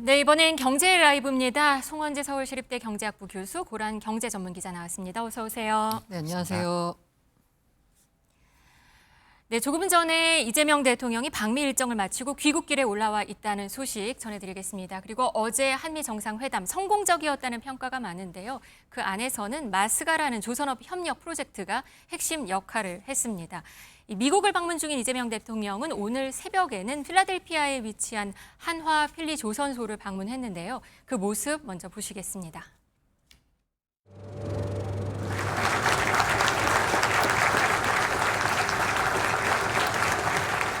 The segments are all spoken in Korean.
네, 이번엔 경제 라이브입니다. 송원재 서울시립대 경제학부 교수, 고란 경제전문기자 나왔습니다. 어서 오세요. 네, 안녕하세요. 네, 조금 전에 이재명 대통령이 방미 일정을 마치고 귀국길에 올라와 있다는 소식 전해드리겠습니다. 그리고 어제 한미 정상회담 성공적이었다는 평가가 많은데요. 그 안에서는 마스가라는 조선업 협력 프로젝트가 핵심 역할을 했습니다. 미국을 방문 중인 이재명 대통령은 오늘 새벽에는 필라델피아에 위치한 한화 필리 조선소를 방문했는데요. 그 모습 먼저 보시겠습니다.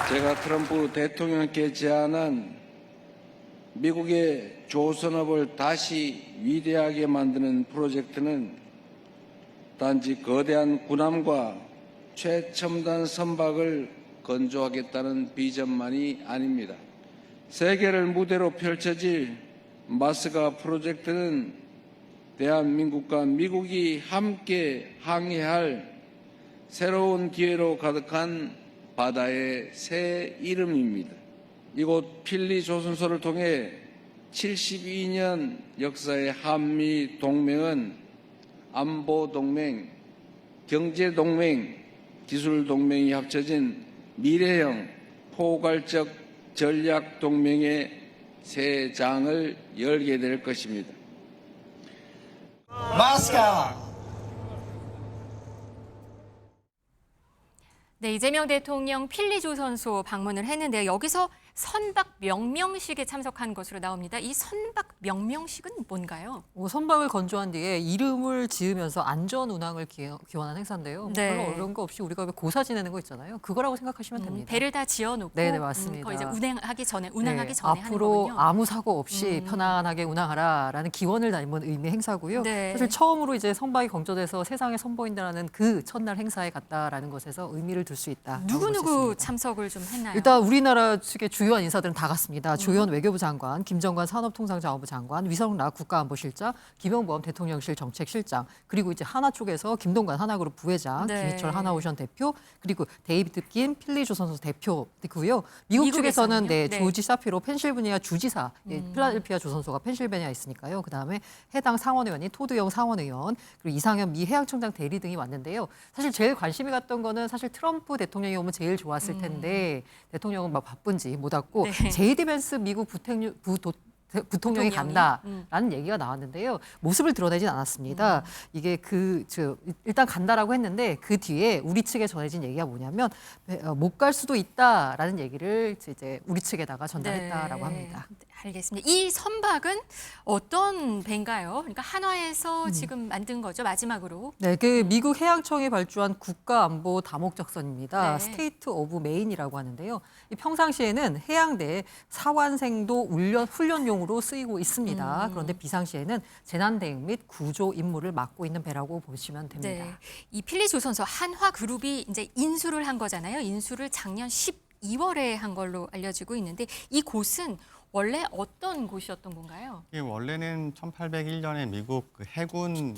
제가 트럼프 대통령께 제안한 미국의 조선업을 다시 위대하게 만드는 프로젝트는 단지 거대한 군함과 최첨단 선박을 건조하겠다는 비전만이 아닙니다. 세계를 무대로 펼쳐질 마스가 프로젝트는 대한민국과 미국이 함께 항해할 새로운 기회로 가득한 바다의 새 이름입니다. 이곳 필리 조선소를 통해 72년 역사의 한미 동맹은 안보 동맹, 경제 동맹, 기술 동맹이 합쳐진 미래형 포괄적 전략 동맹의 새 장을 열게 될 것입니다. 마스카. 네, 이재명 대통령 필리 조선소 방문을 했는데요. 여기서 선박 명명식에 참석한 것으로 나옵니다. 이 선박 명명식은 뭔가요? 선박을 건조한 뒤에 이름을 지으면서 안전 운항을 기원한 행사인데요. 네. 별로 어려운 거 없이 우리가 왜 고사 지내는 거 있잖아요. 그거라고 생각하시면 됩니다. 배를 다 지어놓고 네, 맞습니다. 거의 이제 운항하기 전에 하는 앞으로 거군요. 아무 사고 없이 편안하게 운항하라라는 기원을 담은 의미 행사고요. 네. 사실 처음으로 이제 선박이 건조돼서 세상에 선보인다라는 그 첫날 행사에 갔다라는 것에서 의미를 둘 수 있다. 누구 참석을 좀 했나요? 일단 우리나라 측의 주요한 인사들은 다 갔습니다. 조현 외교부 장관, 김정관 산업통상자원부 장관, 위성락 국가안보실장, 김영범 대통령실 정책실장, 그리고 이제 하나 쪽에서 김동관 하나그룹 부회장, 네. 김희철 하나오션 대표, 그리고 데이비드 긴 필리조선소 대표고요. 미국 측에서는 네. 조지 사피로 펜실베니아 주지사, 필라델피아 조선소가 펜실베니아에 있으니까요. 그다음에 해당 상원의원이 토드영 상원의원, 그리고 이상현 미 해양청장 대리 등이 왔는데요. 사실 제일 관심이 갔던 거는 사실 트럼프 대통령이 오면 제일 좋았을 텐데 대통령은 막 바쁜지 못 왔고 네. 제이디 벤스 미국 부통령이 간다라는 얘기가 나왔는데요. 모습을 드러내진 않았습니다. 이게 일단 간다라고 했는데 그 뒤에 우리 측에 전해진 얘기가 뭐냐면 못 갈 수도 있다라는 얘기를 이제 우리 측에다가 전달했다라고 합니다. 알겠습니다. 이 선박은 어떤 배인가요? 그러니까 한화에서 지금 만든 거죠, 마지막으로. 네, 그 미국 해양청이 발주한 국가안보 다목적선입니다. 네. 스테이트 오브 메인이라고 하는데요. 이 평상시에는 해양대 사완생도 훈련용으로 쓰이고 있습니다. 그런데 비상시에는 재난대응 및 구조 임무를 맡고 있는 배라고 보시면 됩니다. 네. 이 필리조선소 한화그룹이 이제 인수를 한 거잖아요. 인수를 작년 12월에 한 걸로 알려지고 있는데 이 곳은 원래 어떤 곳이었던 건가요? 이게 원래는 1801년에 미국 그 해군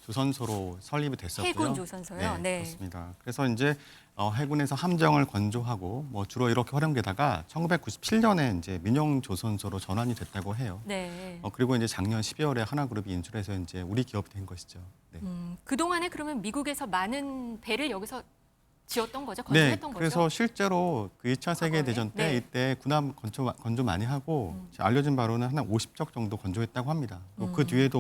조선소로 설립이 됐었고요. 해군 조선소요? 네. 그렇습니다. 그래서 이제 해군에서 함정을 건조하고 주로 이렇게 활용되다가 1997년에 이제 민영 조선소로 전환이 됐다고 해요. 네. 그리고 이제 작년 12월에 하나그룹이 인수를 해서 이제 우리 기업이 된 것이죠. 네. 그동안에 그러면 미국에서 많은 배를 여기서 지었던 거죠? 건조했던 거죠? 그래서 실제로 그 2차 세계대전 때 네. 이때 군함 건조 많이 하고 알려진 바로는 한 50척 정도 건조했다고 합니다. 그 뒤에도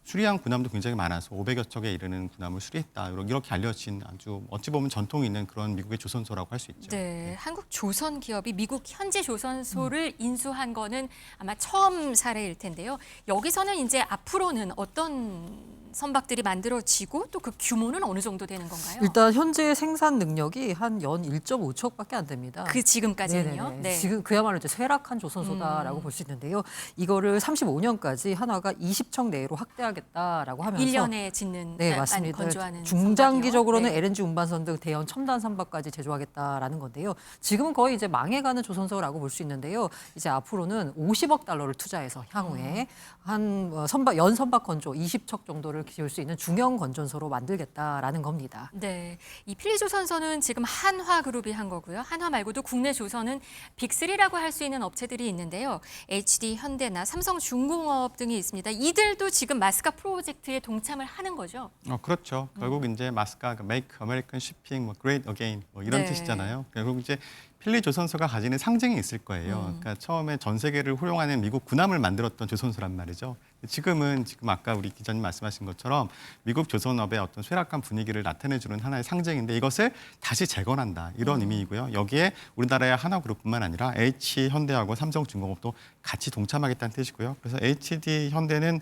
수리한 군함도 굉장히 많아서 500여 척에 이르는 군함을 수리했다. 이렇게 알려진 아주 어찌 보면 전통이 있는 그런 미국의 조선소라고 할 수 있죠. 네, 한국 조선 기업이 미국 현지 조선소를 인수한 거는 아마 처음 사례일 텐데요. 여기서는 이제 앞으로는 어떤 선박들이 만들어지고 또 그 규모는 어느 정도 되는 건가요? 일단 현재 생산 능력이 한 연 1.5척밖에 안 됩니다. 그 지금까지는요? 네네네. 네. 지금 그야말로 이제 쇠락한 조선소다라고 볼 수 있는데요. 이거를 35년까지 한화가 20척 내로 확대하겠다라고 하면서 1년에 짓는 네, 맞습니다. 건조하는 중장기적으로는 선박이요? 네. LNG 운반선 등 대형 첨단 선박까지 제조하겠다라는 건데요. 지금은 거의 이제 망해가는 조선소라고 볼 수 있는데요. 이제 앞으로는 50억 달러를 투자해서 향후에 한 연 선박 건조 20척 정도를 키울 수 있는 중형 건전소로 만들겠다라는 겁니다. 네, 이 필리조선소는 지금 한화그룹이 한 거고요. 한화 말고도 국내 조선은 빅3라고 할 수 있는 업체들이 있는데요. HD, 현대나 삼성중공업 등이 있습니다. 이들도 지금 마스카 프로젝트에 동참을 하는 거죠. 그렇죠. 결국 이제 마스카, Make American Shipping Great Again 뭐 이런 네. 뜻이잖아요. 결국 이제 필리조선소가 가지는 상징이 있을 거예요. 그러니까 처음에 전 세계를 호용하는 미국 군함을 만들었던 조선소란 말이죠. 지금 아까 우리 기자님 말씀하신 것처럼 미국 조선업의 어떤 쇠락한 분위기를 나타내주는 하나의 상징인데 이것을 다시 재건한다 이런 의미이고요. 여기에 우리나라의 한화그룹뿐만 아니라 H현대하고 삼성중공업도 같이 동참하겠다는 뜻이고요. 그래서 HD 현대는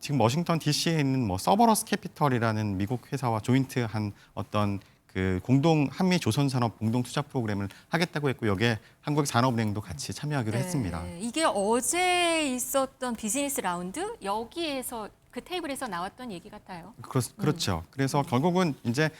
지금 워싱턴 DC에 있는 뭐 서버러스 캐피털이라는 미국 회사와 조인트한 어떤 그 공동 한미 조선 산업 공동 투자 프로그램을 하겠다고 했고 여기에 한국산업은행도 같이 참여하기로 했습니다. 이게 어제 있었던 비즈니스 라운드 여기에서 그 테이블에서 나왔던 얘기 같아요. 그렇죠. 그래서 결국은 이제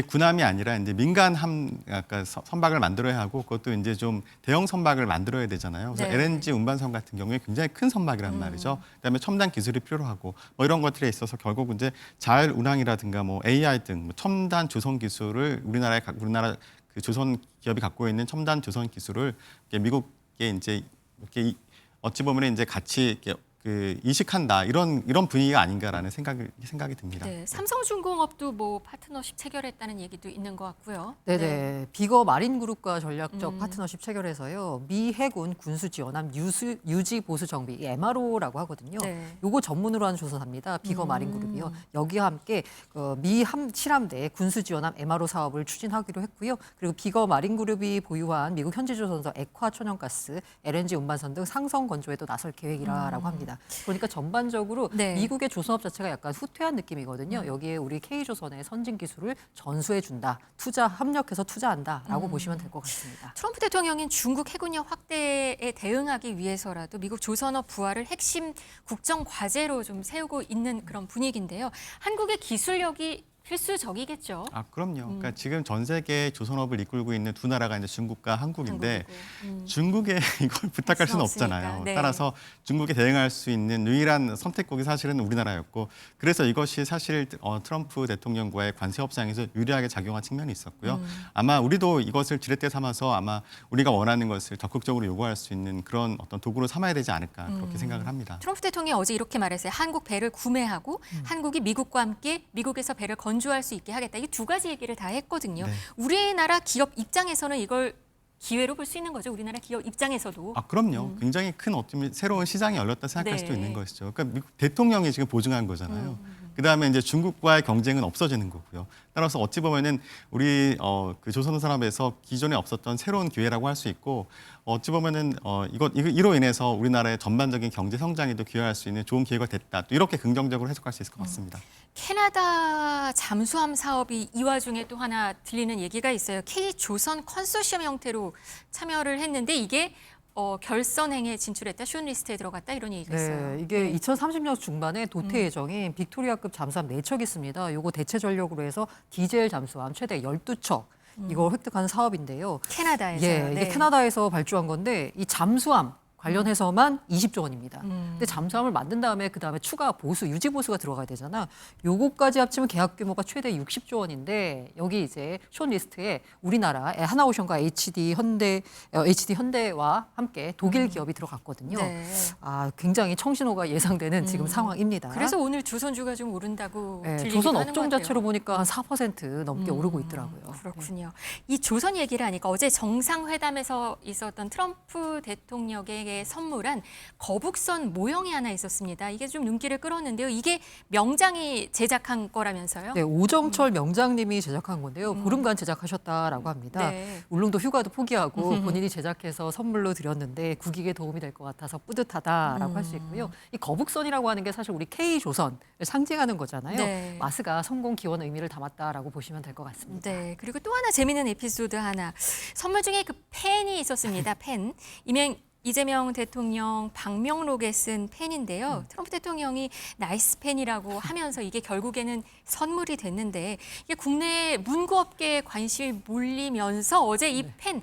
군함이 아니라 이제 민간함 아까 선박을 만들어야 하고 그것도 이제 좀 대형 선박을 만들어야 되잖아요. 그래서 네. LNG 운반선 같은 경우에 굉장히 큰 선박이란 말이죠. 그다음에 첨단 기술이 필요하고 뭐 이런 것들에 있어서 결국 이제 자율 운항이라든가 뭐 AI 등 뭐 첨단 조선 기술을 우리나라 그 조선 기업이 갖고 있는 첨단 조선 기술을 이렇게 미국에 이제 이렇게 어찌 보면 이제 같이 이렇게 그 이식한다 이런 분위기가 아닌가라는 생각이 듭니다. 네, 삼성중공업도 뭐 파트너십 체결했다는 얘기도 있는 것 같고요. 네네. 비거 마린그룹과 전략적 파트너십 체결해서요. 미 해군 군수 지원함 유지 보수 정비 MRO라고 하거든요. 네. 요거 전문으로 하는 조선사입니다. 비거 마린그룹이요. 여기와 함께 미 실함대 군수 지원함 MRO 사업을 추진하기로 했고요. 그리고 비거 마린그룹이 보유한 미국 현지조선소 액화 천연가스, LNG 운반선 등 상성 건조에도 나설 계획이라고 합니다. 그러니까 전반적으로 네. 미국의 조선업 자체가 약간 후퇴한 느낌이거든요. 여기에 우리 K조선의 선진 기술을 전수해 준다. 협력해서 투자한다라고 보시면 될 것 같습니다. 트럼프 대통령은 중국 해군력 확대에 대응하기 위해서라도 미국 조선업 부활을 핵심 국정 과제로 좀 세우고 있는 그런 분위기인데요. 한국의 기술력이 필수적이겠죠. 그럼요. 그러니까 지금 전 세계 조선업을 이끌고 있는 두 나라가 이제 중국과 한국인데 중국에 이걸 부탁할 수는 없잖아요. 없으니까. 네. 따라서 중국에 대응할 수 있는 유일한 선택국이 사실은 우리나라였고 그래서 이것이 사실 트럼프 대통령과의 관세 협상에서 유리하게 작용한 측면이 있었고요. 아마 우리도 이것을 지렛대 삼아서 아마 우리가 원하는 것을 적극적으로 요구할 수 있는 그런 어떤 도구로 삼아야 되지 않을까 그렇게 생각을 합니다. 트럼프 대통령이 어제 이렇게 말했어요. 한국 배를 구매하고 한국이 미국과 함께 미국에서 배를 건조할 수 있게 하겠다. 이 두 가지 얘기를 다 했거든요. 네. 우리나라 기업 입장에서는 이걸 기회로 볼 수 있는 거죠. 우리나라 기업 입장에서도. 그럼요. 굉장히 큰 어떤 새로운 시장이 열렸다 생각할 네. 수도 있는 것이죠. 그러니까 미국 대통령이 지금 보증한 거잖아요. 그다음에 이제 중국과의 경쟁은 없어지는 거고요. 따라서 어찌 보면은 우리 그 조선 산업에서 기존에 없었던 새로운 기회라고 할 수 있고 어찌 보면은 이로 인해서 우리나라의 전반적인 경제 성장에도 기여할 수 있는 좋은 기회가 됐다. 또 이렇게 긍정적으로 해석할 수 있을 것 같습니다. 캐나다 잠수함 사업이 이 와중에 또 하나 들리는 얘기가 있어요. K조선 컨소시엄 형태로 참여를 했는데 이게 결선행에 진출했다, 숏리스트에 들어갔다 이런 얘기가 있어요. 네, 이게 2030년 중반에 도태 예정인 빅토리아급 잠수함 4척 있습니다. 요거 대체 전력으로 해서 디젤 잠수함 최대 12척 이걸 획득하는 사업인데요. 캐나다에서. 예, 이게 캐나다에서 발주한 건데 이 잠수함 관련해서만 20조 원입니다. 근데 잠수함을 만든 다음에 그다음에 추가 보수, 유지 보수가 들어가야 되잖아. 요거까지 합치면 계약 규모가 최대 60조 원인데 여기 이제 숏리스트에 우리나라의 하나오션과 HD 현대와 함께 독일 기업이 들어갔거든요. 네. 굉장히 청신호가 예상되는 지금 상황입니다. 그래서 오늘 조선주가 좀 오른다고 네, 들리기도 조선 하는 업종 것 같아요. 자체로 보니까 한 4% 넘게 오르고 있더라고요. 그렇군요. 이 조선 얘기를 하니까 어제 정상회담에서 있었던 트럼프 대통령에게 선물한 거북선 모형이 하나 있었습니다. 이게 좀 눈길을 끌었는데요. 이게 명장이 제작한 거라면서요? 네, 오정철 명장님이 제작한 건데요. 보름간 제작하셨다라고 합니다. 네. 울릉도 휴가도 포기하고 본인이 제작해서 선물로 드렸는데 국익에 도움이 될 것 같아서 뿌듯하다라고 할 수 있고요. 이 거북선이라고 하는 게 사실 우리 K조선을 상징하는 거잖아요. 네. 마스가 성공 기원 의미를 담았다라고 보시면 될 것 같습니다. 네. 그리고 또 하나 재미있는 에피소드 하나. 선물 중에 그 펜이 있었습니다. 펜. 이재명 대통령 방명록에 쓴 펜인데요. 트럼프 대통령이 나이스 펜이라고 하면서 이게 결국에는 선물이 됐는데 이게 국내 문구업계에 관심이 몰리면서 어제 이 펜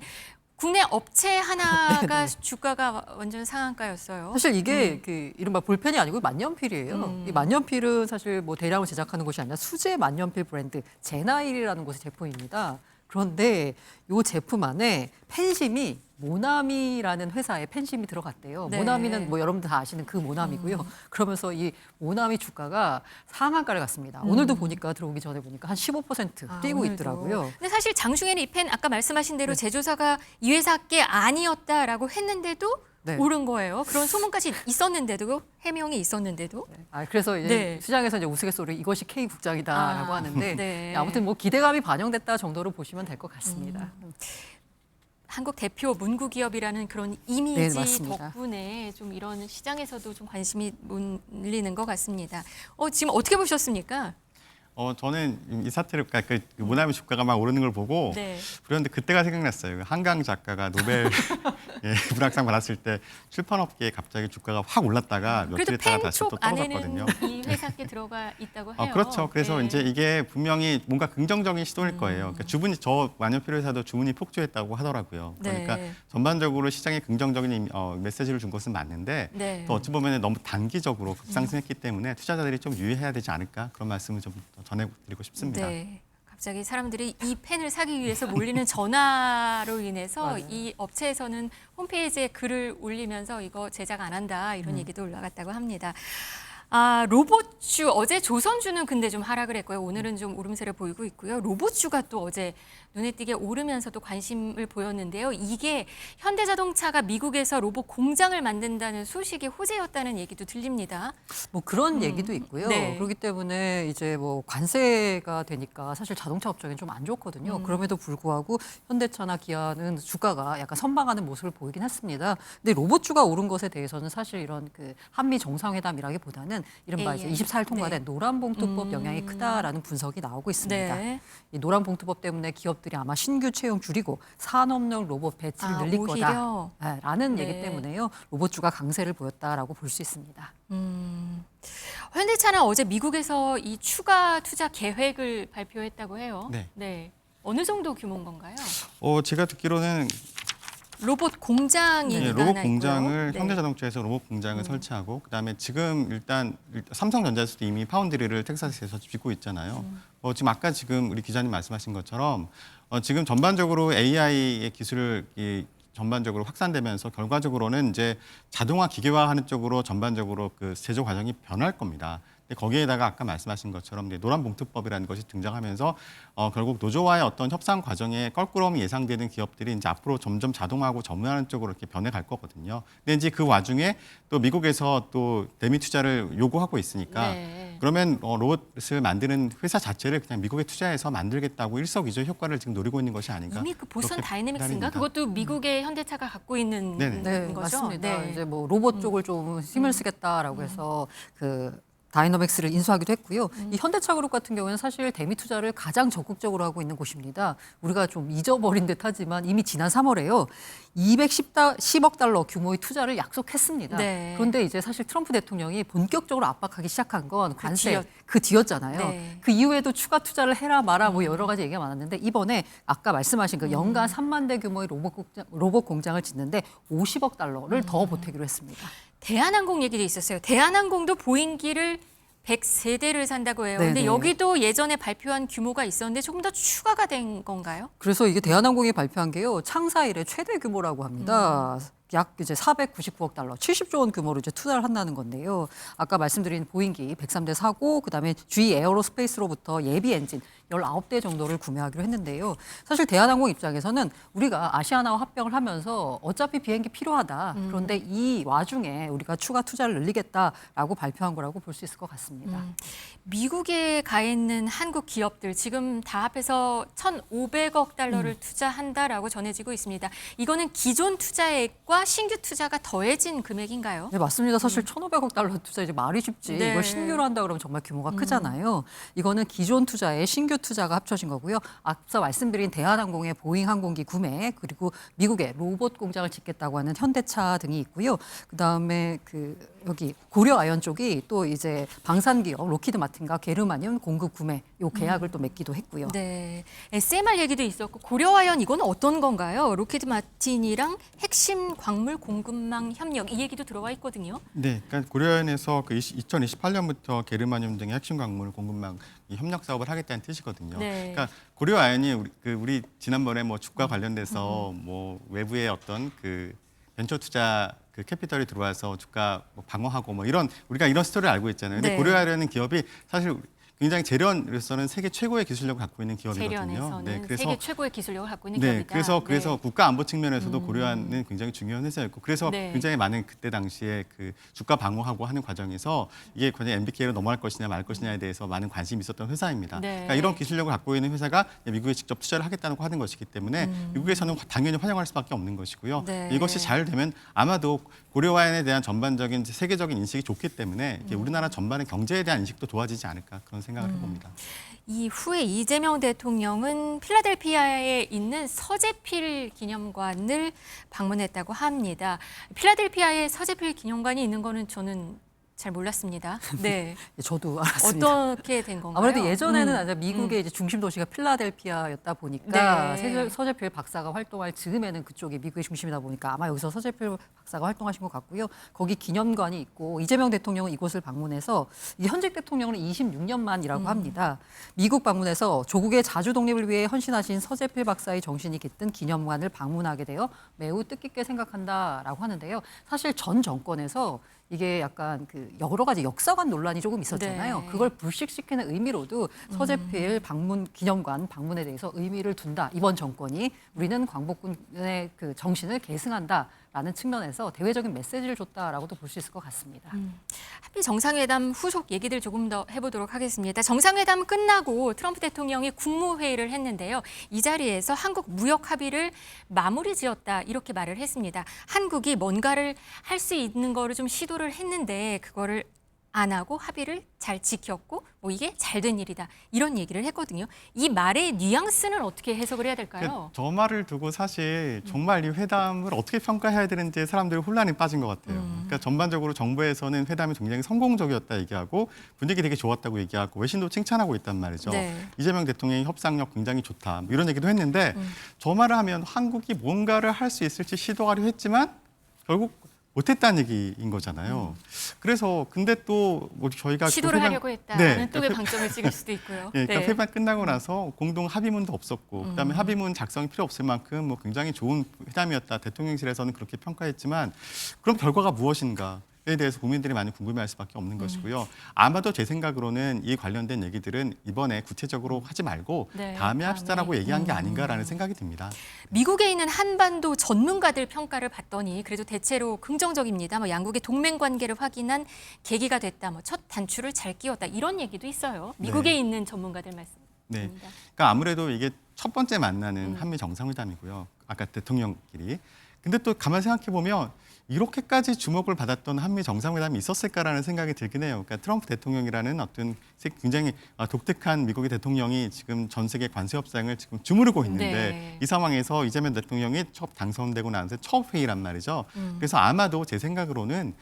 국내 업체 하나가 주가가 완전 상한가였어요. 사실 이게 그 이른바 볼펜이 아니고 만년필이에요. 이 만년필은 사실 뭐 대량으로 제작하는 곳이 아니라 수제 만년필 브랜드 제나일이라는 곳의 제품입니다. 그런데 이 제품 안에 펜심이 모나미라는 회사의 펜심이 들어갔대요. 네. 모나미는 뭐 여러분들 다 아시는 그 모나미고요. 그러면서 이 모나미 주가가 상한가를 갔습니다. 오늘도 보니까 들어오기 전에 보니까 한 15% 뛰고 오늘도. 있더라고요. 근데 사실 장중에는 이 펜 아까 말씀하신 대로 제조사가 이 회사께 아니었다라고 했는데도 네. 오른 거예요. 그런 소문까지 있었는데도 해명이 있었는데도. 그래서 이제 네. 시장에서 이제 우스갯소리 이것이 K 국장이다라고 아, 하는데 네. 아무튼 뭐 기대감이 반영됐다 정도로 보시면 될 것 같습니다. 한국 대표 문구 기업이라는 그런 이미지 네, 맞습니다. 덕분에 좀 이런 시장에서도 좀 관심이 몰리는 것 같습니다. 지금 어떻게 보셨습니까? 저는 이 사태를 그러니까 그 모나미 주가가 막 오르는 걸 보고 네. 그런데 그때가 생각났어요. 한강 작가가 노벨 예, 문학상 받았을 때 출판업계에 갑자기 주가가 확 올랐다가 그래도 며칠 있다가 다시 또 펜 쪽 안에는 떨어졌거든요. 이 회사께 들어가 있다고 해요. 그렇죠. 그래서 네. 이제 이게 분명히 뭔가 긍정적인 시도일 거예요. 그러니까 주문이 저 만년필 회사도 주문이 폭주했다고 하더라고요. 그러니까 네. 전반적으로 시장에 긍정적인 메시지를 준 것은 맞는데 네. 또 어찌 보면 너무 단기적으로 급상승했기 때문에 투자자들이 좀 유의해야 되지 않을까 그런 말씀을 좀 전해드리고 싶습니다. 네. 갑자기 사람들이 이 펜을 사기 위해서 몰리는 전화로 인해서 맞아요. 이 업체에서는 홈페이지에 글을 올리면서 이거 제작 안 한다 이런 얘기도 올라갔다고 합니다. 로봇주 어제 조선주는 근데 좀 하락을 했고요. 오늘은 좀 오름세를 보이고 있고요. 로봇주가 또 어제 눈에 띄게 오르면서도 관심을 보였는데요. 이게 현대자동차가 미국에서 로봇 공장을 만든다는 소식이 호재였다는 얘기도 들립니다. 뭐 그런 얘기도 있고요. 네. 그렇기 때문에 이제 뭐 관세가 되니까 사실 자동차 업종이 좀 안 좋거든요. 그럼에도 불구하고 현대차나 기아는 주가가 약간 선방하는 모습을 보이긴 했습니다. 근데 로봇주가 오른 것에 대해서는 사실 이런 그 한미 정상회담이라기보다는 이른바 이제 AI. 24일 통과된 네. 노란봉투법 영향이 크다라는 분석이 나오고 있습니다. 네. 이 노란봉투법 때문에 기업들이 아마 신규 채용 줄이고 산업용 로봇 배치를 늘릴 오히려. 거다라는 네. 얘기 때문에요. 로봇주가 강세를 보였다라고 볼 수 있습니다. 현대차는 어제 미국에서 이 추가 투자 계획을 발표했다고 해요. 네. 어느 정도 규모인 건가요? 제가 듣기로는 로봇 공장이 네, 하나 로봇 있고요. 공장을 네. 현대자동차에서 로봇 공장을 설치하고 그다음에 지금 일단 삼성전자에서도 이미 파운드리를 텍사스에서 짓고 있잖아요. 지금 아까 우리 기자님 말씀하신 것처럼 지금 전반적으로 AI의 기술을 전반적으로 확산되면서 결과적으로는 이제 자동화 기계화하는 쪽으로 전반적으로 그 제조 과정이 변할 겁니다. 근데 거기에다가 아까 말씀하신 것처럼 이제 노란봉투법이라는 것이 등장하면서 결국 노조와의 어떤 협상 과정에 껄끄러움이 예상되는 기업들이 이제 앞으로 점점 자동화하고 전문화하는 쪽으로 이렇게 변해갈 거거든요. 근데 이제 그 와중에 또 미국에서 또 대미 투자를 요구하고 있으니까 네. 그러면 로봇을 만드는 회사 자체를 그냥 미국에 투자해서 만들겠다고 일석이조의 효과를 지금 노리고 있는 것이 아닌가? 이미 그 보선 그렇게 다이내믹스인가? 기다립니다. 그것도 미국의 현대차가 갖고 있는 네네. 네, 거죠? 맞습니다. 네. 이제 뭐 로봇 쪽을 좀 힘을 쓰겠다라고 해서 그 다이너믹스를 인수하기도 했고요. 이 현대차그룹 같은 경우에는 사실 대미 투자를 가장 적극적으로 하고 있는 곳입니다. 우리가 좀 잊어버린 듯하지만 이미 지난 3월에요. 210억 달러 규모의 투자를 약속했습니다. 네. 그런데 이제 사실 트럼프 대통령이 본격적으로 압박하기 시작한 건 관세 뒤였- 그 뒤였잖아요. 네. 그 이후에도 추가 투자를 해라 마라 뭐 여러 가지 얘기가 많았는데 이번에 아까 말씀하신 그 연간 3만 대 규모의 로봇 공장을 짓는데 50억 달러를 더 보태기로 했습니다. 대한항공 얘기도 있었어요. 대한항공도 보잉기를 103대를 산다고 해요. 근데 네네. 여기도 예전에 발표한 규모가 있었는데 조금 더 추가가 된 건가요? 그래서 이게 대한항공이 발표한 게요. 창사 이래 최대 규모라고 합니다. 약 이제 499억 달러, 70조 원 규모로 이제 투자를 한다는 건데요. 아까 말씀드린 보잉기 103대 사고, 그다음에 GE 에어로스페이스로부터 예비 엔진 19대 정도를 구매하기로 했는데요. 사실 대한항공 입장에서는 우리가 아시아나와 합병을 하면서 어차피 비행기 필요하다. 그런데 이 와중에 우리가 추가 투자를 늘리겠다라고 발표한 거라고 볼 수 있을 것 같습니다. 미국에 가 있는 한국 기업들 지금 다 합해서 1,500억 달러를 투자한다라고 전해지고 있습니다. 이거는 기존 투자액과 신규 투자가 더해진 금액인가요? 네, 맞습니다. 사실 1,500억 달러 투자 이제 말이 쉽지. 네. 이걸 신규로 한다 그러면 정말 규모가 크잖아요. 이거는 기존 투자에 신규 신규 투자가 합쳐진 거고요. 앞서 말씀드린 대한항공의 보잉 항공기 구매, 그리고 미국의 로봇 공장을 짓겠다고 하는 현대차 등이 있고요. 그다음에 여기 고려아연 쪽이 또 이제 방산기업 로키드 마틴과 게르마늄 공급 구매 요 계약을 또 맺기도 했고요. 네, SMR 얘기도 있었고 고려아연 이건 어떤 건가요? 로키드 마틴이랑 핵심 광물 공급망 협력 이 얘기도 들어와 있거든요. 네, 그러니까 고려아연에서 2028년부터 게르마늄 등의 핵심 광물 공급망 이 협력 사업을 하겠다는 뜻이거든요. 네. 그러니까 고려아연이 우리 지난번에 뭐 주가 관련돼서 뭐 외부의 어떤 벤처 투자 캐피털이 들어와서 주가 뭐 방어하고 뭐 우리가 이런 스토리를 알고 있잖아요. 근데 네. 고려아연은 기업이 사실 굉장히 재련으로서는 세계 최고의 기술력을 갖고 있는 기업이거든요. 재련에서는 세계 최고의 기술력을 갖고 있는 네, 기업이다. 그래서 국가 안보 측면에서도 고려아연은 굉장히 중요한 회사였고, 그래서 네. 굉장히 많은 그때 당시에 주가 방어하고 하는 과정에서 이게 과연 MBK로 넘어갈 것이냐 말 것이냐에 대해서 많은 관심이 있었던 회사입니다. 네. 그러니까 이런 기술력을 갖고 있는 회사가 미국에 직접 투자를 하겠다고 하는 것이기 때문에 미국에서는 당연히 환영할 수밖에 없는 것이고요. 네. 이것이 잘 되면 아마도 고려아연에 대한 전반적인 세계적인 인식이 좋기 때문에 이게 우리나라 전반의 경제에 대한 인식도 도와지지 않을까 그런 생각을 해봅니다. 이후에 이재명 대통령은 필라델피아에 있는 서재필 기념관을 방문했다고 합니다. 필라델피아에 서재필 기념관이 있는 거는 저는 잘 몰랐습니다. 네. 저도 알았습니다. 어떻게 된 건가요? 아무래도 예전에는 아주 미국의 이제 중심 도시가 필라델피아였다 보니까 네. 서재필 박사가 활동할 즈음에는 그쪽이 미국의 중심이다 보니까 아마 여기서 서재필 박사가 활동하신 것 같고요. 거기 기념관이 있고 이재명 대통령은 이곳을 방문해서 이 현직 대통령은 26년 만이라고 합니다. 미국 방문해서 조국의 자주 독립을 위해 헌신하신 서재필 박사의 정신이 깃든 기념관을 방문하게 되어 매우 뜻깊게 생각한다라고 하는데요. 사실 전 정권에서 이게 약간 여러 가지 역사관 논란이 조금 있었잖아요. 네. 그걸 불식시키는 의미로도 서재필 기념관 방문에 대해서 의미를 둔다. 이번 정권이 우리는 광복군의 정신을 계승한다라는 측면에서 대외적인 메시지를 줬다라고도 볼 수 있을 것 같습니다. 한미 정상회담 후속 얘기들 조금 더 해보도록 하겠습니다. 정상회담 끝나고 트럼프 대통령이 국무회의를 했는데요. 이 자리에서 한국 무역 합의를 마무리 지었다 이렇게 말을 했습니다. 한국이 뭔가를 할 수 있는 거를 좀 시도를 했는데 그거를 안 하고 합의를 잘 지켰고 뭐 이게 잘 된 일이다 이런 얘기를 했거든요. 이 말의 뉘앙스는 어떻게 해석을 해야 될까요? 저 말을 두고 사실 정말 이 회담을 어떻게 평가해야 되는지 사람들이 혼란에 빠진 것 같아요. 그러니까 전반적으로 정부에서는 회담이 굉장히 성공적이었다 얘기하고 분위기 되게 좋았다고 얘기하고 외신도 칭찬하고 있단 말이죠. 네. 이재명 대통령의 협상력 굉장히 좋다 뭐 이런 얘기도 했는데 저 말을 하면 한국이 뭔가를 할 수 있을지 시도하려 했지만 결국 못했다는 얘기인 거잖아요. 그래서 근데 또 뭐 저희가 시도를 회담- 하려고 했다는 네, 또의 방점을 찍을 수도 있고요. 예, 그러니까 네. 회담 끝나고 나서 공동 합의문도 없었고 그다음에 합의문 작성이 필요 없을 만큼 뭐 굉장히 좋은 회담이었다. 대통령실에서는 그렇게 평가했지만 그럼 결과가 무엇인가? 에 대해서 국민들이 많이 궁금해할 수밖에 없는 것이고요. 아마도 제 생각으로는 이 관련된 얘기들은 이번에 구체적으로 하지 말고 네, 다음에 합시다라고 다음에. 얘기한 게 아닌가라는 생각이 듭니다. 미국에 있는 한반도 전문가들 평가를 봤더니 그래도 대체로 긍정적입니다. 뭐 양국의 동맹 관계를 확인한 계기가 됐다. 뭐 첫 단추를 잘 끼웠다. 이런 얘기도 있어요. 미국에 네. 있는 전문가들 말씀입니다. 네. 그러니까 아무래도 이게 첫 번째 만나는 한미 정상회담이고요. 아까 대통령끼리. 근데 또 가만 생각해 보면 이렇게까지 주목을 받았던 한미 정상회담이 있었을까라는 생각이 들긴 해요. 그러니까 트럼프 대통령이라는 어떤 굉장히 독특한 미국의 대통령이 지금 전 세계 관세 협상을 지금 주무르고 있는데 네. 이 상황에서 이재명 대통령이 첫 당선되고 나서 첫 회의란 말이죠. 그래서 아마도 제 생각으로는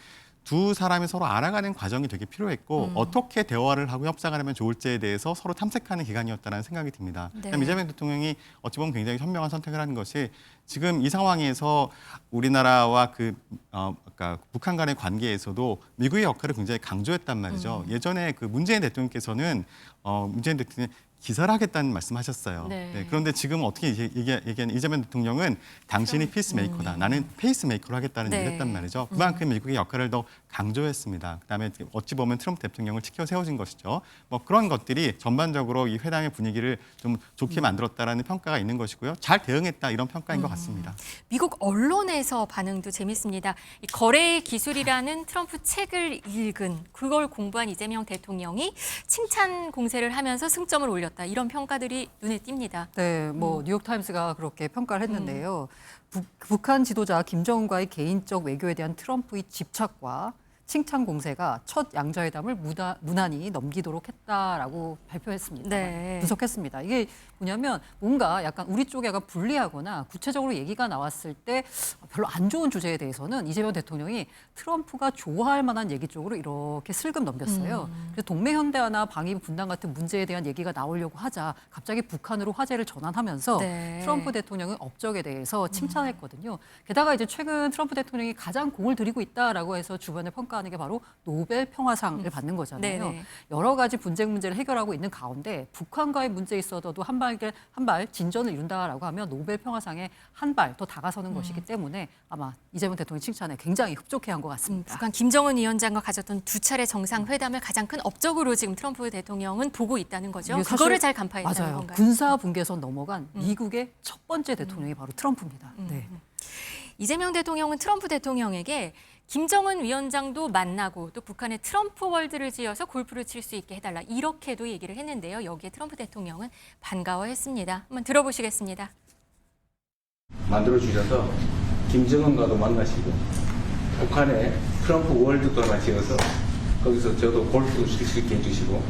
두 사람이 서로 알아가는 과정이 되게 필요했고 어떻게 대화를 하고 협상을 하면 좋을지에 대해서 서로 탐색하는 기간이었다는 생각이 듭니다. 네. 그다음에 이재명 대통령이 어찌 보면 굉장히 현명한 선택을 하는 것이 지금 이 상황에서 우리나라와 그러니까 북한 간의 관계에서도 미국의 역할을 굉장히 강조했단 말이죠. 예전에 문재인 대통령께서는 문재인 대통령이 기살하겠다는 말씀하셨어요. 네. 그런데 지금 어떻게 얘기하는 이재명 대통령은 당신이 피스메이커다. 나는 페이스메이커로 하겠다는 네. 얘기를 했단 말이죠. 그만큼 미국의 역할을 더 강조했습니다. 그다음에 어찌 보면 트럼프 대통령을 치켜 세워진 것이죠. 뭐 그런 것들이 전반적으로 이 회담의 분위기를 좀 좋게 만들었다라는 평가가 있는 것이고요. 잘 대응했다 이런 평가인 것 같습니다. 미국 언론에서 반응도 재밌습니다. 이 거래의 기술이라는 트럼프 책을 읽은 그걸 공부한 이재명 대통령이 칭찬 공세를 하면서 승점을 올렸다. 이런 평가들이 눈에 띕니다. 네, 뉴욕타임스가 그렇게 평가를 했는데요. 북한 지도자 김정은과의 개인적 외교에 대한 트럼프의 집착과 칭찬 공세가 첫 양자회담을 무난히 넘기도록 했다라고 발표했습니다. 네. 분석했습니다. 이게 뭐냐면 뭔가 약간 우리 쪽에 약간 불리하거나 구체적으로 얘기가 나왔을 때 별로 안 좋은 주제에 대해서는 이재명 대통령이 트럼프가 좋아할 만한 얘기 쪽으로 이렇게 슬금 넘겼어요. 그래서 동맹 현대화나 방위 분담 같은 문제에 대한 얘기가 나오려고 하자 갑자기 북한으로 화제를 전환하면서 네. 트럼프 대통령의 업적에 대해서 칭찬했거든요. 게다가 이제 최근 트럼프 대통령이 가장 공을 들이고 있다라고 해서 주변에 평가하는 게 바로 노벨 평화상을 받는 거잖아요. 네네. 여러 가지 분쟁 문제를 해결하고 있는 가운데 북한과의 문제에 있어서도 한 발 진전을 이룬다라고 하면 노벨 평화상에 한 발 더 다가서는 것이기 때문에 아마 이재명 대통령 칭찬에 굉장히 흡족해한 것 같습니다. 북한 김정은 위원장과 가졌던 두 차례 정상회담을 가장 큰 업적으로 지금 트럼프 대통령은 보고 있다는 거죠. 이게 사실- 그거를 잘 간파했다는 맞아요. 건가요? 군사 분계선 넘어간 미국의 첫 번째 대통령이 바로 트럼프입니다. 네. 이재명 대통령은 트럼프 대통령에게 김정은 위원장도 만나고 또 북한의 트럼프 월드를 지어서 골프를 칠 수 있게 해달라 이렇게도 얘기를 했는데요. 여기에 트럼프 대통령은 반가워했습니다. 한번 들어보시겠습니다. 만들어주셔서 김정은과도 만나시고 북한에 트럼프 월드도 하나 지어서 거기서 저도 골프도 칠 수 있게 해주시고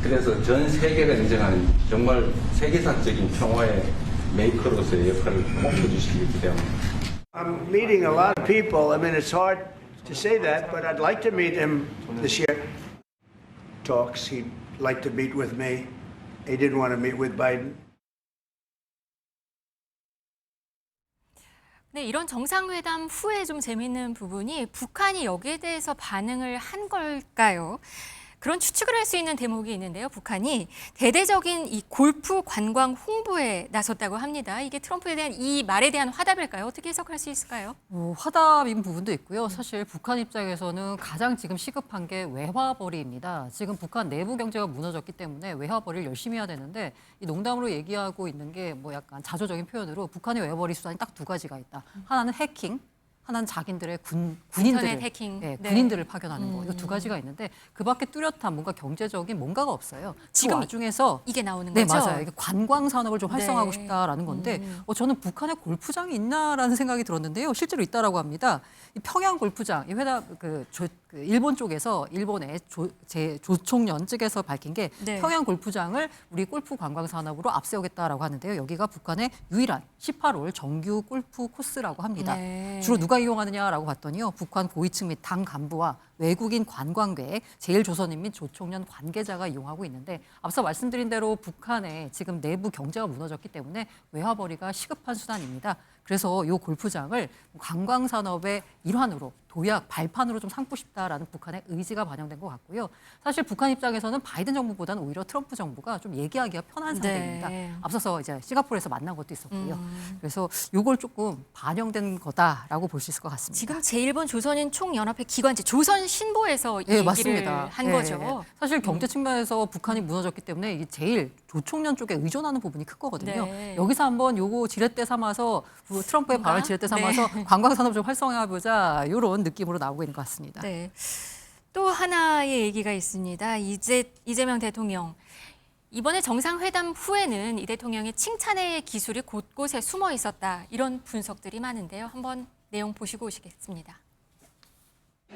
그래서 전 세계가 인정하는 정말 세계사적인 평화의 메이커로서의 역할을 꼭 해주시기 기대합니다. I'm meeting a lot of people. I mean, it's hard to say that, but I'd like to meet him this year. Talks, he'd like to meet with me. He didn't want to meet with Biden. 네, 이런 정상회담 후에 좀 재미있는 부분이 북한이 여기에 대해서 반응을 한 걸까요? 그런 추측을 할 수 있는 대목이 있는데요. 북한이 대대적인 이 골프 관광 홍보에 나섰다고 합니다. 이게 트럼프에 대한 이 말에 대한 화답일까요? 어떻게 해석할 수 있을까요? 화답인 부분도 있고요. 사실 북한 입장에서는 가장 지금 시급한 게 외화벌이입니다. 지금 북한 내부 경제가 무너졌기 때문에 외화벌이를 열심히 해야 되는데 이 농담으로 얘기하고 있는 게 뭐 약간 자조적인 표현으로 북한의 외화벌이 수단이 딱 두 가지가 있다. 하나는 해킹, 하나는 자기들의 군인들을 인터넷 해킹. 네, 네. 군인들을 파견하는 거. 이거 두 가지가 있는데 그밖에 뚜렷한 뭔가 경제적인 뭔가가 없어요. 지금 와중에서 이게 나오는 네, 거죠? 맞아요. 이게 관광 산업을 좀 활성화하고 네. 싶다라는 건데 저는 북한에 골프장이 있나라는 생각이 들었는데요. 실제로 있다라고 합니다. 이 평양 골프장, 이 회담 그 일본 쪽에서 일본의 조총련 측에서 밝힌 게 네. 평양 골프장을 우리 골프 관광 산업으로 앞세우겠다라고 하는데요. 여기가 북한의 유일한 18홀 정규 골프 코스라고 합니다. 네. 주로 누가 이용하느냐라고 봤더니요. 북한 고위층 및 당 간부와 외국인 관광객, 제일조선인 및 조총련 관계자가 이용하고 있는데 앞서 말씀드린 대로 북한의 지금 내부 경제가 무너졌기 때문에 외화벌이가 시급한 수단입니다. 그래서 이 골프장을 관광 산업의 일환으로 도약, 발판으로 좀 삼고 싶다라는 북한의 의지가 반영된 것 같고요. 사실 북한 입장에서는 바이든 정부보다는 오히려 트럼프 정부가 좀 얘기하기가 편한 상태입니다. 네. 앞서서 이제 싱가포르에서 만난 것도 있었고요. 그래서 이걸 조금 반영된 거다라고 볼 수 있을 것 같습니다. 지금 제1본 조선인 총연합회 기관지 조선신보에서 이 네, 얘기를 맞습니다. 한 네, 거죠. 네. 사실 경제 측면에서 북한이 무너졌기 때문에 이게 제일 조총련 쪽에 의존하는 부분이 크거든요. 네. 여기서 한번 요거 지렛대 삼아서 트럼프의 뭔가? 발언 지렛대 삼아서 관광 산업 좀 활성화해보자 이런 느낌으로 나오고 있는 것 같습니다. 네. 또 하나의 얘기가 있습니다. 이재명 대통령. 이번에 정상회담 후에는 이 대통령의 칭찬의 기술이 곳곳에 숨어 있었다. 이런 분석들이 많은데요. 한번 내용 보시고 오시겠습니다.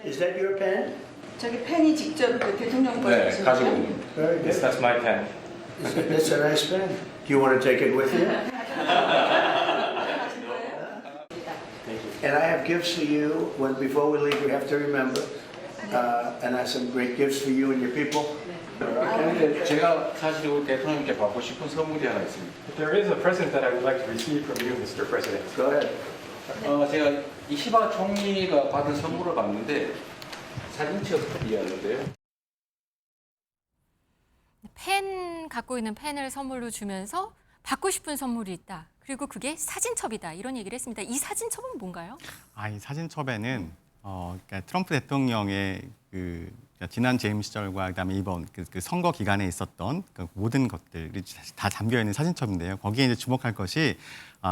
Is that your pen? 저기 펜이 직접 그 대통령 거 네, 주신 가지고 거죠? 있는. Very Yes, good. that's my pen. That's a nice pen. Do you want to take it with you? And I have gifts for you. Before we leave, we have to remember. And I have some great gifts for you and your people. 그런데 제가 사실 우리 대통령께 받고 싶은 선물이 하나 있습니다. There is a present that I would like to receive from you, Mr. President. Go ahead. 제가 이시바 총리가 받은 선물을 봤는데 사진첩이었는데요. 펜 갖고 있는 펜을 선물로 주면서 받고 싶은 선물이 있다. 그리고 그게 사진첩이다. 이런 얘기를 했습니다. 이 사진첩은 뭔가요? 이 사진첩에는 그러니까 트럼프 대통령의 지난 재임 시절과 그다음에 이번 그 선거 기간에 있었던 그 모든 것들이 다 잠겨 있는 사진첩인데요. 거기에 이제 주목할 것이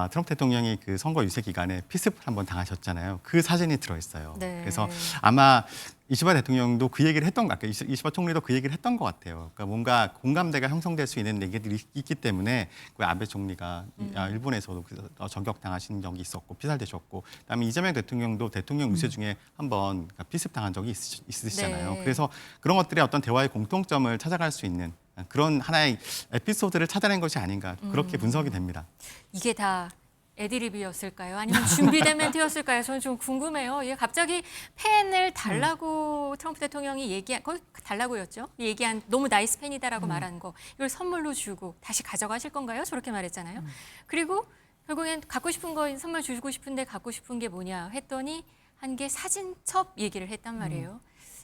트럼프 대통령이 그 선거 유세 기간에 피습을 한번 당하셨잖아요. 그 사진이 들어 있어요. 네. 그래서 아마 이시바 대통령도 그 얘기를 했던 것 같아요. 이시바 총리도 그 얘기를 했던 것 같아요. 그러니까 뭔가 공감대가 형성될 수 있는 얘기들이 있기 때문에 그 아베 총리가 일본에서도 저격당하신 적이 있었고 피살되셨고, 그다음에 이재명 대통령도 대통령 유세 중에 한번 피습당한 적이 있으시잖아요. 네. 그래서 그런 것들의 어떤 대화의 공통점을 찾아갈 수 있는 그런 하나의 에피소드를 찾아낸 것이 아닌가 그렇게 분석이 됩니다. 이게 다 애드립이었을까요? 아니면 준비된 멘트였을까요? 저는 좀 궁금해요. 이게 갑자기 펜을 달라고 트럼프 대통령이 거의 달라고였죠. 얘기한 너무 나이스 펜이다라고 말한 거 이걸 선물로 주고 다시 가져가실 건가요? 저렇게 말했잖아요. 그리고 결국엔 갖고 싶은 거 선물 주고 싶은데 갖고 싶은 게 뭐냐 했더니 한 게 사진첩 얘기를 했단 말이에요.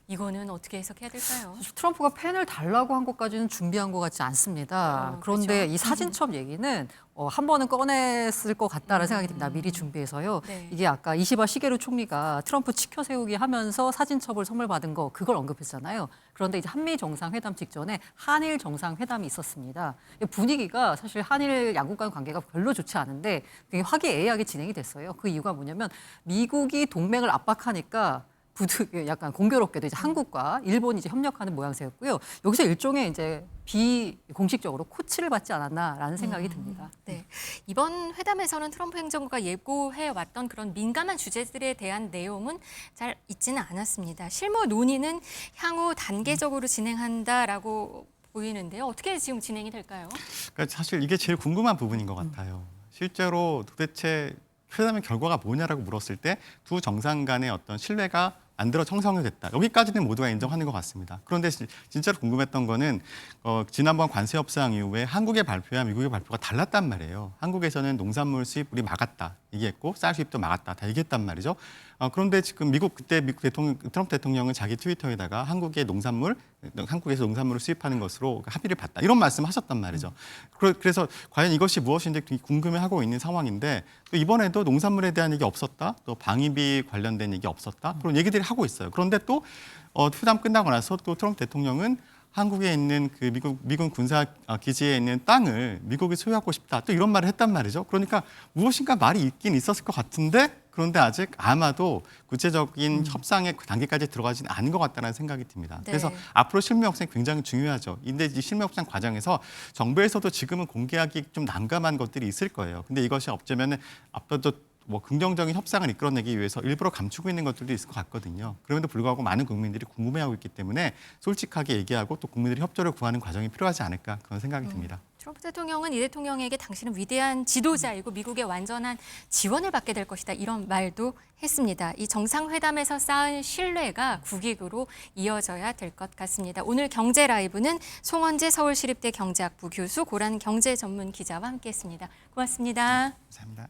이거는 어떻게 해석해야 될까요? 트럼프가 펜을 달라고 한 것까지는 준비한 것 같지 않습니다. 그런데 그렇죠. 이 사진첩 얘기는 한 번은 꺼냈을 것 같다라는 생각이 듭니다. 미리 준비해서요. 네. 이게 아까 이시바 시게루 총리가 트럼프 치켜 세우기 하면서 사진첩을 선물 받은 거 그걸 언급했잖아요. 그런데 이제 한미 정상회담 직전에 한일 정상회담이 있었습니다. 분위기가 사실 한일 양국 간 관계가 별로 좋지 않은데 되게 화기애애하게 진행이 됐어요. 그 이유가 뭐냐면 미국이 동맹을 압박하니까 약간 공교롭게도 이제 한국과 일본이 이제 협력하는 모양새였고요. 여기서 일종의 이제 비공식적으로 코치를 받지 않았나라는 생각이 듭니다. 네. 이번 회담에서는 트럼프 행정부가 예고해 왔던 그런 민감한 주제들에 대한 내용은 잘 있지는 않았습니다. 실무 논의는 향후 단계적으로 진행한다라고 보이는데요. 어떻게 지금 진행이 될까요? 그러니까 사실 이게 제일 궁금한 부분인 것 같아요. 실제로 도대체 회담의 결과가 뭐냐라고 물었을 때 두 정상 간의 어떤 신뢰가 만들어 형성이 됐다. 여기까지는 모두가 인정하는 것 같습니다. 그런데 진짜로 궁금했던 거는 지난번 관세 협상 이후에 한국의 발표와 미국의 발표가 달랐단 말이에요. 한국에서는 농산물 수입 우리 막았다 얘기했고 쌀 수입도 막았다 다 얘기했단 말이죠. 그런데 지금 미국 대통령 트럼프 대통령은 자기 트위터에다가 한국에서 농산물을 수입하는 것으로 합의를 봤다 이런 말씀하셨단 말이죠. 그래서 과연 이것이 무엇인지 궁금해하고 있는 상황인데 또 이번에도 농산물에 대한 얘기 없었다, 또 방위비 관련된 얘기 없었다 그런 얘기들이 하고 있어요. 그런데 또 회담 끝나고 나서 또 트럼프 대통령은 한국에 있는 그 미군 군사 기지에 있는 땅을 미국이 소유하고 싶다. 또 이런 말을 했단 말이죠. 그러니까 무엇인가 말이 있긴 있었을 것 같은데 그런데 아직 아마도 구체적인 협상의 단계까지 들어가지는 않은 것 같다는 생각이 듭니다. 네. 그래서 앞으로 실무 협상이 굉장히 중요하죠. 근데 이 실무 협상 과정에서 정부에서도 지금은 공개하기 좀 난감한 것들이 있을 거예요. 근데 이것이 어쩌면 앞으로도 긍정적인 협상을 이끌어내기 위해서 일부러 감추고 있는 것들도 있을 것 같거든요. 그럼에도 불구하고 많은 국민들이 궁금해하고 있기 때문에 솔직하게 얘기하고 또 국민들이 협조를 구하는 과정이 필요하지 않을까 그런 생각이 듭니다. 트럼프 대통령은 이 대통령에게 당신은 위대한 지도자이고 미국의 완전한 지원을 받게 될 것이다. 이런 말도 했습니다. 이 정상회담에서 쌓은 신뢰가 국익으로 이어져야 될 것 같습니다. 오늘 경제라이브는 송원재 서울시립대 경제학부 교수, 고란 경제전문기자와 함께했습니다. 고맙습니다. 감사합니다.